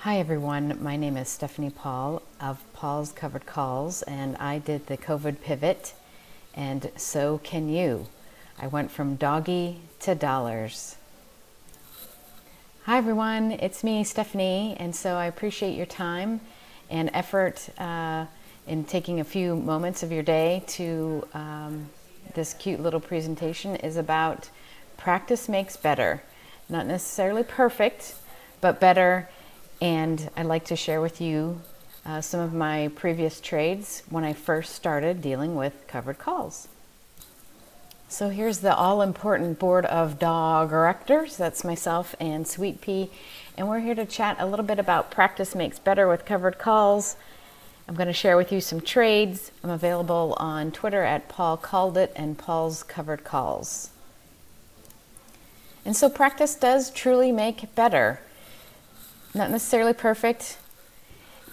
Hi everyone, my name is Stephanie Paul of Paul's Covered Calls, and I did the COVID pivot, and so can you. I went from doggy to dollars. Hi everyone, it's me, Stephanie, and so I appreciate your time and effort in taking a few moments of your day to this cute little presentation is about practice makes better. Not necessarily perfect, but better. And I'd like to share with you some of my previous trades when I first started dealing with covered calls. So here's the all-important board of directors. That's myself and Sweet Pea. And we're here to chat a little bit about practice makes better with covered calls. I'm going to share with you some trades. I'm available on Twitter at Paul Called It and Paul's Covered Calls. And so practice does truly make better. Not necessarily perfect.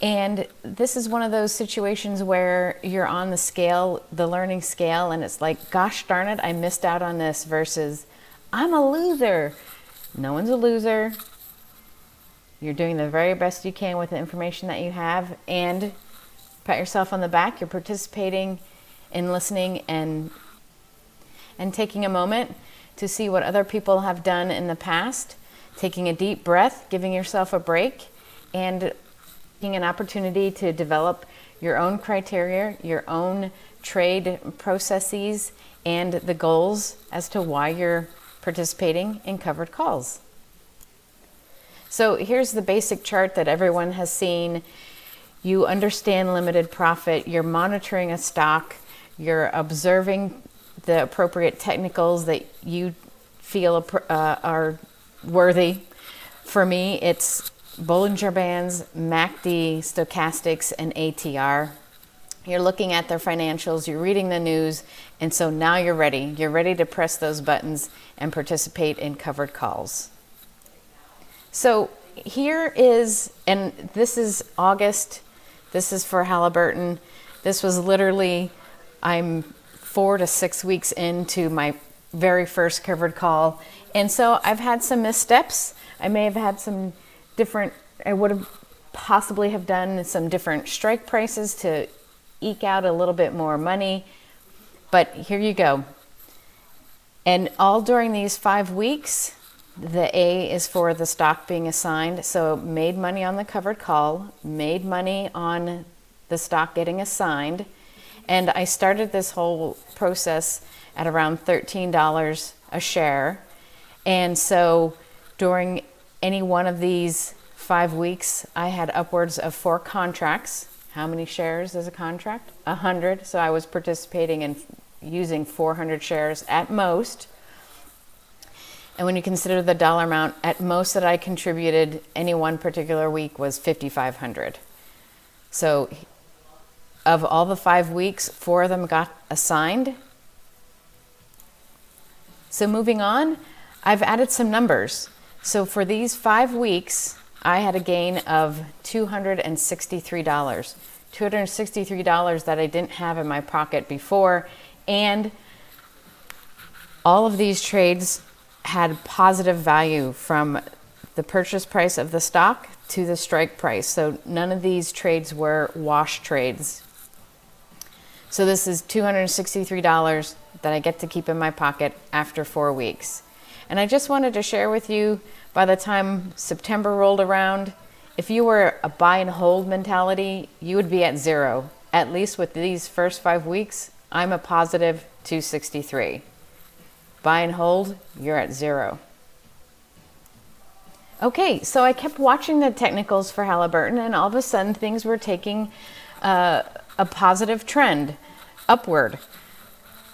And this is one of those situations where you're on the scale, the learning scale, and it's like, gosh darn it, I missed out on this, versus I'm a loser. No one's a loser. You're doing the very best you can with the information that you have, and pat yourself on the back. You're participating in listening and taking a moment to see what other people have done in the past. Taking a deep breath, giving yourself a break, and taking an opportunity to develop your own criteria, your own trade processes, and the goals as to why you're participating in covered calls. So here's the basic chart that everyone has seen. You understand limited profit, you're monitoring a stock, you're observing the appropriate technicals that you feel are worthy. For me, it's Bollinger Bands, MACD, Stochastics, and ATR. You're looking at their financials, you're reading the news, and so now you're ready. You're ready to press those buttons and participate in covered calls. So here is, and this is August, this is for Halliburton. This was literally, I'm 4 to 6 weeks into my very first covered call. And so I've had some missteps. I may have had some different, I would have possibly have done some different strike prices to eke out a little bit more money. But here you go. And all during these 5 weeks, the A is for the stock being assigned. So made money on the covered call, made money on the stock getting assigned. And I started this whole process at around $13 a share. And so during any one of these 5 weeks, I had upwards of 4 contracts. How many shares is a contract? 100. So I was participating in using 400 shares at most. And when you consider the dollar amount, at most that I contributed any one particular week was $5,500. So of all the 5 weeks, 4 of them got assigned. So moving on, I've added some numbers. So for these 5 weeks, I had a gain of $263. $263 that I didn't have in my pocket before. And all of these trades had positive value from the purchase price of the stock to the strike price. So none of these trades were wash trades. So this is $263 that I get to keep in my pocket after 4 weeks. And I just wanted to share with you, by the time September rolled around, if you were a buy and hold mentality, you would be at zero. At least with these first 5 weeks, I'm a positive 263. Buy and hold, you're at zero. Okay, so I kept watching the technicals for Halliburton, and all of a sudden things were taking a positive trend upward.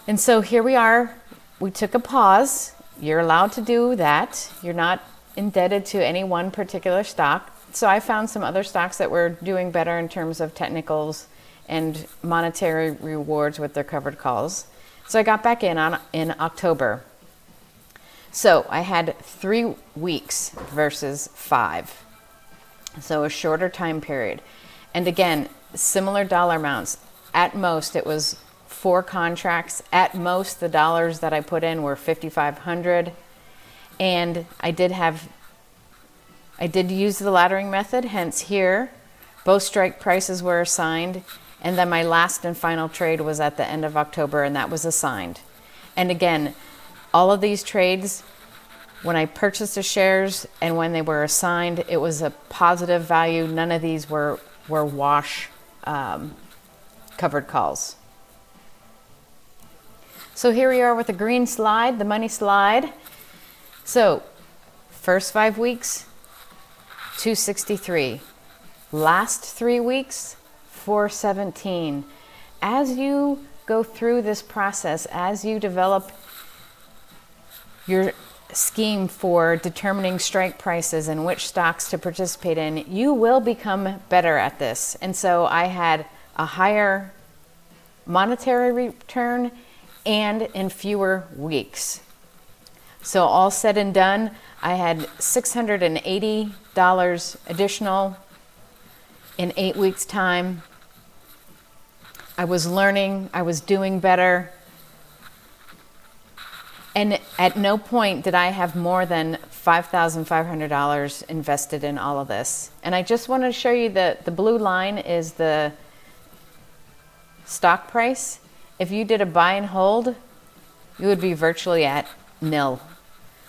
And so here we are. We took a pause. You're allowed to do that. You're not indebted to any one particular stock. So I found some other stocks that were doing better in terms of technicals and monetary rewards with their covered calls. So I got back in October. So I had 3 weeks versus 5. So a shorter time period. And again, similar dollar amounts. At most, it was 4 contracts. At most, the dollars that I put in were $5,500. And I did have I did use the laddering method, hence here, both strike prices were assigned, and then my last and final trade was at the end of October, and that was assigned. And again, all of these trades, when I purchased the shares and when they were assigned, it was a positive value. None of these were wash covered calls. So here we are with the green slide, the money slide. So first 5 weeks, 263. Last 3 weeks, 417. As you go through this process, as you develop your scheme for determining strike prices and which stocks to participate in, you will become better at this. And so I had a higher monetary return and in fewer weeks. So all said and done, I had $680 additional in 8 weeks' time. I was learning, I was doing better. And at no point did I have more than $5,500 invested in all of this. And I just want to show you that the blue line is the stock price. If you did a buy and hold, you would be virtually at nil.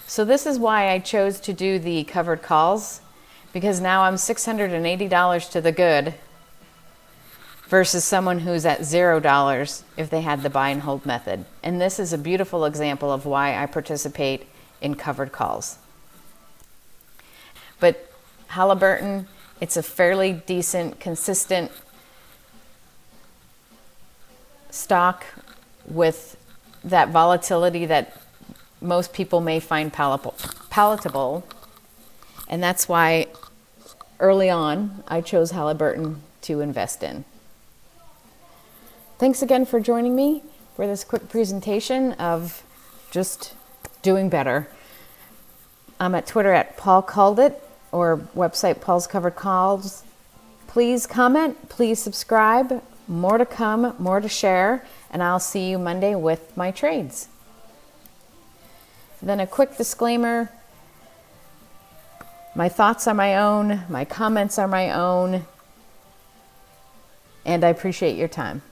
So this is why I chose to do the covered calls, because now I'm $680 to the good versus someone who's at $0 if they had the buy and hold method. And this is a beautiful example of why I participate in covered calls. But Halliburton, it's a fairly decent, consistent stock with that volatility that most people may find palatable. And that's why early on I chose Halliburton to invest in. Thanks again for joining me for this quick presentation of just doing better. I'm at Twitter at Paul Called It, or website Paul's Covered Calls. Please comment, please subscribe. More to come, more to share, and I'll see you Monday with my trades. Then a quick disclaimer. My thoughts are my own, my comments are my own, and I appreciate your time.